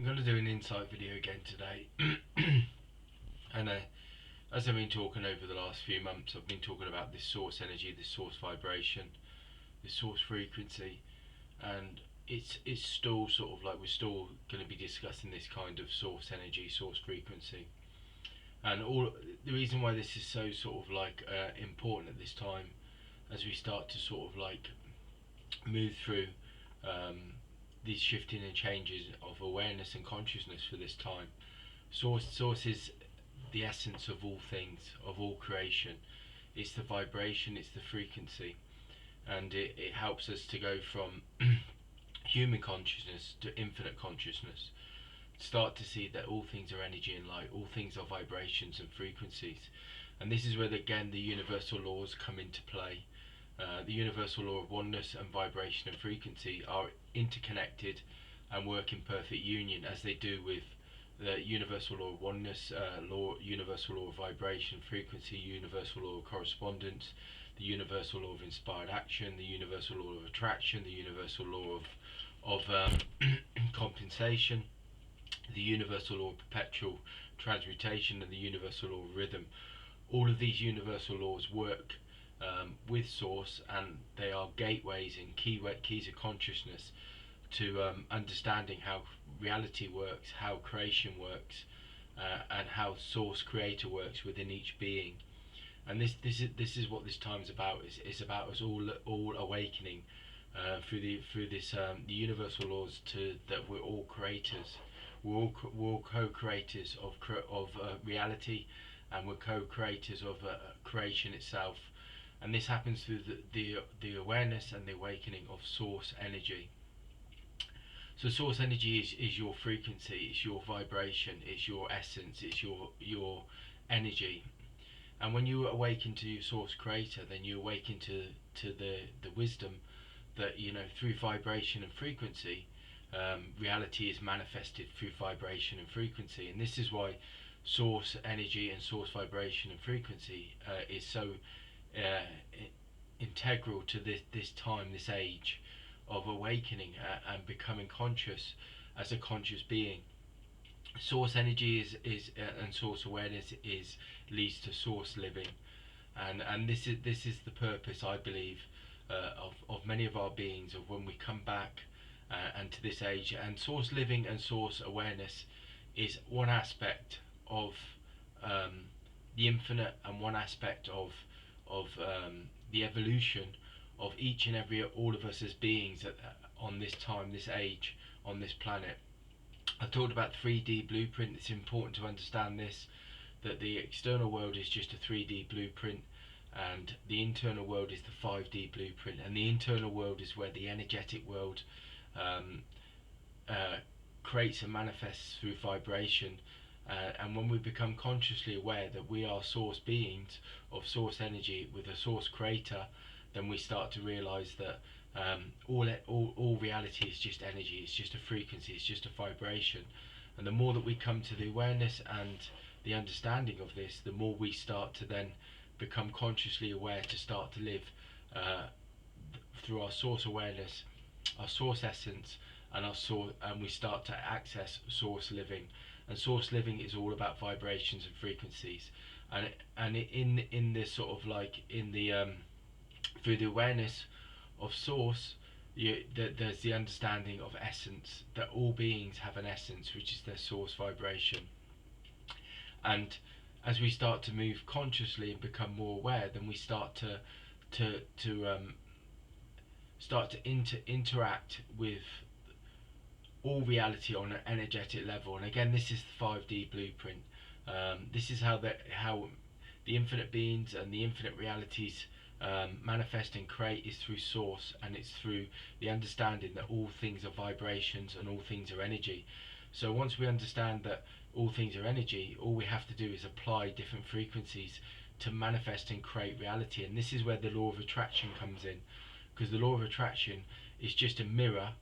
going to do an insight video again today. and As I've been talking over the last few months, I've been talking about this source energy, this source vibration, this source frequency, and it's still sort of like we're still going to be discussing this kind of source energy, source frequency, and all the reason why this is so sort of like important at this time, as we start to sort of like move through um, these shifting and changes of awareness and consciousness for this time. Source is the essence of all things, of all creation. It's the vibration, it's the frequency, and it helps us to go from human consciousness to infinite consciousness. Start to see that all things are energy and light, all things are vibrations and frequencies. And this is where again the universal laws come into play. The universal law of oneness and vibration and frequency are interconnected and work in perfect union, as they do with the universal law of oneness, universal law of vibration, frequency, universal law of correspondence, the universal law of inspired action, the universal law of attraction, the universal law of compensation, the universal law of perpetual transmutation, and the universal law of rhythm. All of these universal laws work with source, and they are gateways and keys of consciousness to understanding how reality works, how creation works, and how source creator works within each being. And this is what this time's about. It's about us all awakening through this the universal laws to that we're all creators. We're all co-creators of reality, and we're co-creators of creation itself. And this happens through the awareness and the awakening of source energy. So source energy is your frequency, it's your vibration, it's your essence, it's your energy. And when you awaken to your source creator, then you awaken to the wisdom that, you know, through vibration and frequency, reality is manifested through vibration and frequency. And this is why source energy and source vibration and frequency is so integral to this time, this age of awakening and becoming conscious as a conscious being. Source energy is and source awareness leads to source living, and this is the purpose, I believe, of many of our beings, of when we come back and to this age. And source living and source awareness is one aspect of the infinite, and one aspect of the evolution of each and every all of us as beings on this time, this age, on this planet. I've talked about 3D blueprint. It's important to understand this, that the external world is just a 3D blueprint, and the internal world is the 5D blueprint. And the internal world is where the energetic world creates and manifests through vibration. And when we become consciously aware that we are source beings of source energy with a source creator, then we start to realize that all reality is just energy, it's just a frequency, it's just a vibration. And the more that we come to the awareness and the understanding of this, the more we start to then become consciously aware, to start to live through our source awareness, our source essence, and and we start to access source living. And source living is all about vibrations and frequencies. And in this sort of like in the through the awareness of source, there's the understanding of essence, that all beings have an essence, which is their source vibration. And as we start to move consciously and become more aware, then we start to interact with all reality on an energetic level. And again, this is the 5D blueprint. This is how the infinite beings and the infinite realities manifest and create, is through source, and it's through the understanding that all things are vibrations and all things are energy. So once we understand that all things are energy, all we have to do is apply different frequencies to manifest and create reality. And this is where the law of attraction comes in, because the law of attraction is just a mirror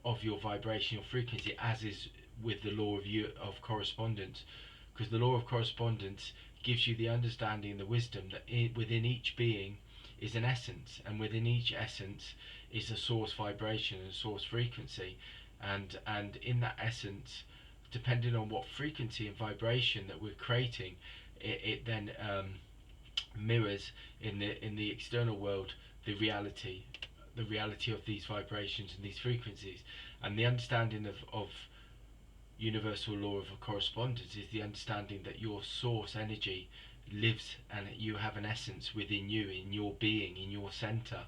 of your vibration, your frequency, as is with the law of correspondence. Because the law of correspondence gives you the understanding and the wisdom that within each being is an essence, and within each essence is a source vibration and a source frequency. and in that essence, depending on what frequency and vibration that we're creating, it then mirrors in the external world the reality of these vibrations and these frequencies. And the understanding of universal law of correspondence is the understanding that your source energy lives, and you have an essence within you, in your being, in your center.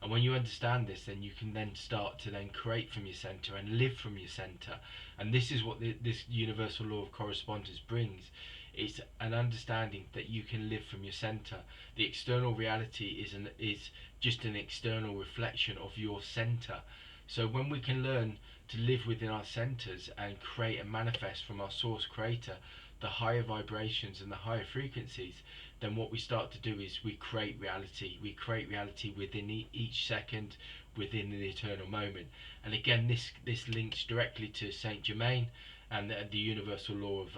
And when you understand this, then you can then start to then create from your center and live from your center. And this is what this universal law of correspondence brings. It's an understanding that you can live from your center. The external reality is just an external reflection of your center. So when we can learn to live within our centers and create and manifest from our source creator the higher vibrations and the higher frequencies, then what we start to do is we create reality. We create reality within each second, within the eternal moment. And again, this links directly to Saint Germain and the universal law of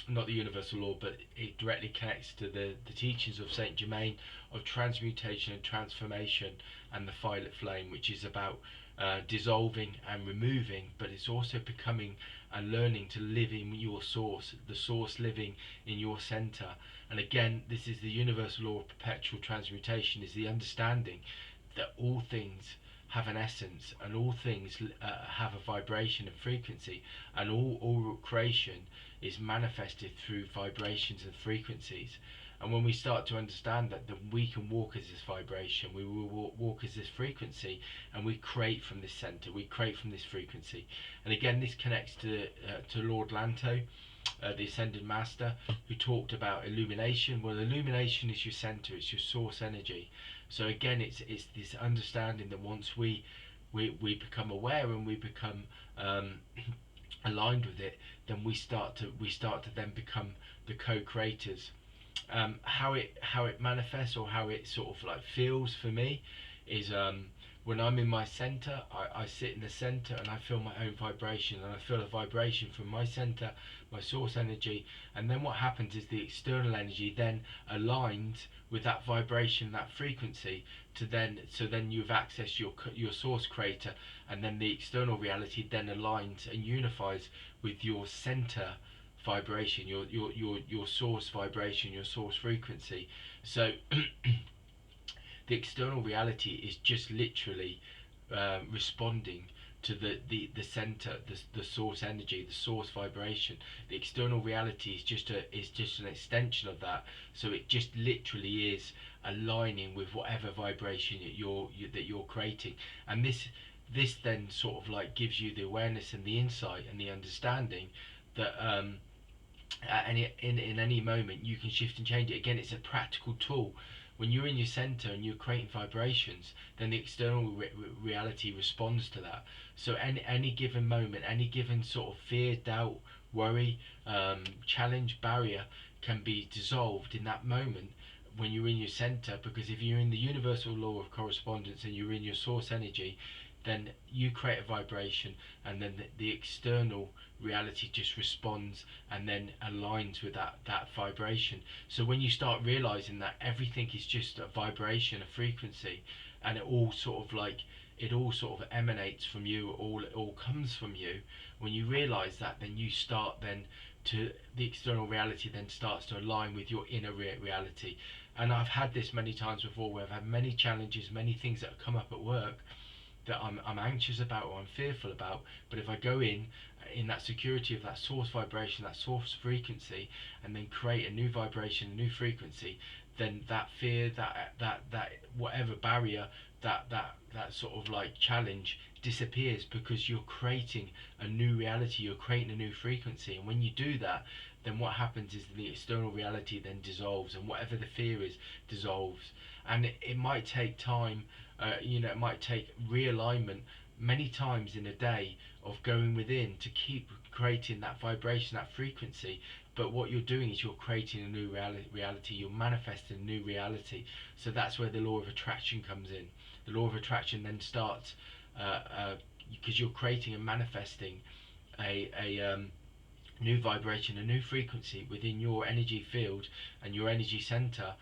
not the universal law, but it directly connects to the teachings of Saint Germain of transmutation and transformation, and the violet flame, which is about dissolving and removing, but it's also becoming and learning to live in your source, the source living in your center. And again, this is the universal law of perpetual transmutation, is the understanding that all things have an essence, and all things have a vibration and frequency, and all creation is manifested through vibrations and frequencies. And when we start to understand that, then we can walk as this vibration, we will walk as this frequency, and we create from this center, we create from this frequency. And again, this connects to Lord Lanto, the Ascended Master, who talked about illumination. Well, illumination is your center, it's your source energy. So again, it's this understanding that once we become aware and we become aligned with it, then we start to then become the co-creators. How it manifests, or how it sort of like feels for me, is when I'm in my center, I sit in the center and I feel my own vibration, and I feel a vibration from my center, my source energy. And then what happens is the external energy then aligns with that vibration, that frequency, so then you've accessed your source creator, and then the external reality then aligns and unifies with your center vibration, your source vibration, your source frequency. So the external reality is just literally responding to the center, the source energy, the source vibration. The external reality is just an extension of that. So it just literally is aligning with whatever vibration that you're creating. And this then sort of like gives you the awareness and the insight and the understanding that in any moment you can shift and change it. Again, it's a practical tool. When you're in your center and you're creating vibrations, then the external reality responds to that. So any given moment, any given sort of fear, doubt, worry, challenge, barrier can be dissolved in that moment when you're in your center. Because if you're in the universal law of correspondence and you're in your source energy, then you create a vibration, and then the external reality just responds and then aligns with that vibration. So when you start realizing that everything is just a vibration, a frequency, and it all sort of emanates from you, it all comes from you, when you realize that, then you start then to the external reality then starts to align with your inner reality. And I've had this many times before, where I've had many challenges, many things that have come up at work that I'm anxious about or I'm fearful about. But if I go in that security of that source vibration, that source frequency, and then create a new vibration, a new frequency, then that fear, that whatever barrier, that sort of like challenge disappears, because you're creating a new reality, you're creating a new frequency. And when you do that, then what happens is the external reality then dissolves, and whatever the fear is dissolves. And it might take time, it might take realignment many times in a day of going within to keep creating that vibration, that frequency. But what you're doing is you're creating a new reality, you're manifesting a new reality. So that's where the law of attraction comes in. The law of attraction then starts because you're creating and manifesting a new vibration, a new frequency within your energy field and your energy center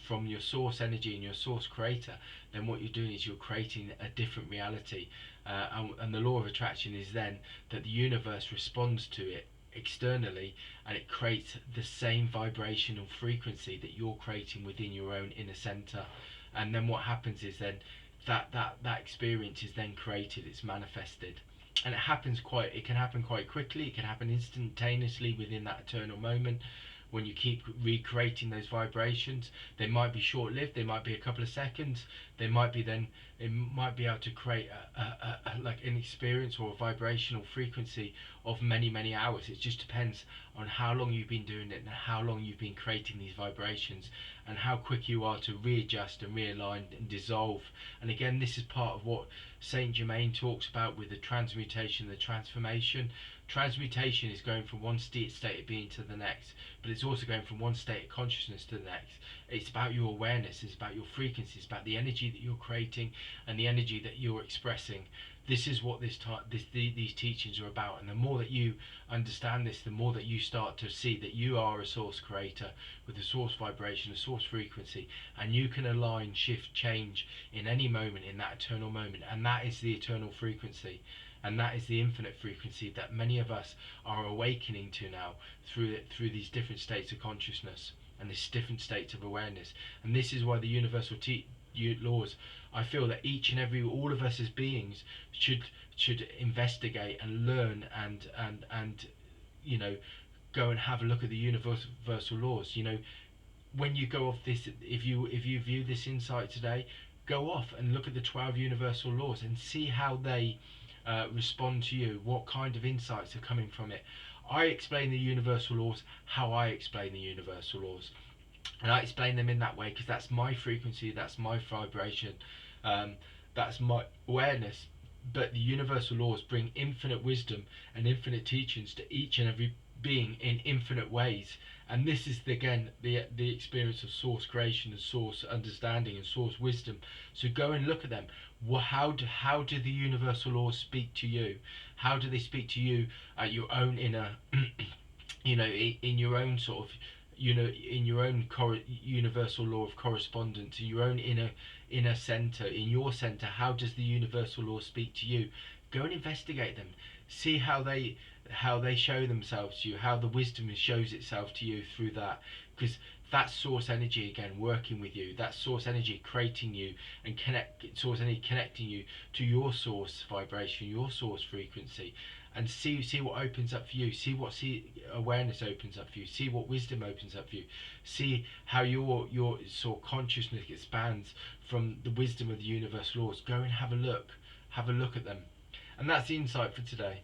from your source energy and your source creator. Then what you're doing is you're creating a different reality. and the law of attraction is then that the universe responds to it externally, and it creates the same vibrational frequency that you're creating within your own inner center. And then what happens is then that experience is then created, it's manifested. And it can happen quite quickly, it can happen instantaneously within that eternal moment. When you keep recreating those vibrations, they might be short-lived, they might be a couple of seconds, they might be then, it might be able to create like an experience or a vibrational frequency of many hours. It just depends on how long you've been doing it and how long you've been creating these vibrations, and how quick you are to readjust and realign and dissolve. And again, this is part of what Saint Germain talks about with the transmutation, the transformation. Transmutation is going from one state of being to the next, but it's also going from one state of consciousness to the next. It's about your awareness, it's about your frequency, it's about the energy that you're creating and the energy that you're expressing. This is what these teachings are about, and the more that you understand this, the more that you start to see that you are a source creator with a source vibration, a source frequency, and you can align, shift, change in any moment, in that eternal moment, and that is the eternal frequency. And that is the infinite frequency that many of us are awakening to now through these different states of consciousness and these different states of awareness. And this is why the universal laws, I feel that all of us as beings should investigate and learn and you know, go and have a look at the universal laws. You know, when you go off this, if you view this insight today, go off and look at the 12 universal laws and see how they respond to you, what kind of insights are coming from it. I explain the universal laws how I explain the universal laws, and I explain them in that way because that's my frequency, that's my vibration, that's my awareness. But the universal laws bring infinite wisdom and infinite teachings to each and every being in infinite ways. And this is again the experience of source creation and source understanding and source wisdom. So go and look at them. How do the universal laws speak to you? How do they speak to you at your own inner you know, in your own sort of, you know, in your own universal law of correspondence, in your own inner center, in your center? How does the universal law speak to you? Go and investigate them. See how they show themselves to you, how the wisdom shows itself to you through that. Because that source energy again working with you, that source energy creating you and source energy connecting you to your source vibration, your source frequency. And see what opens up for you, see what awareness opens up for you, see what wisdom opens up for you, see how your sort of consciousness expands from the wisdom of the universal laws. Go and have a look at them. And that's the insight for today.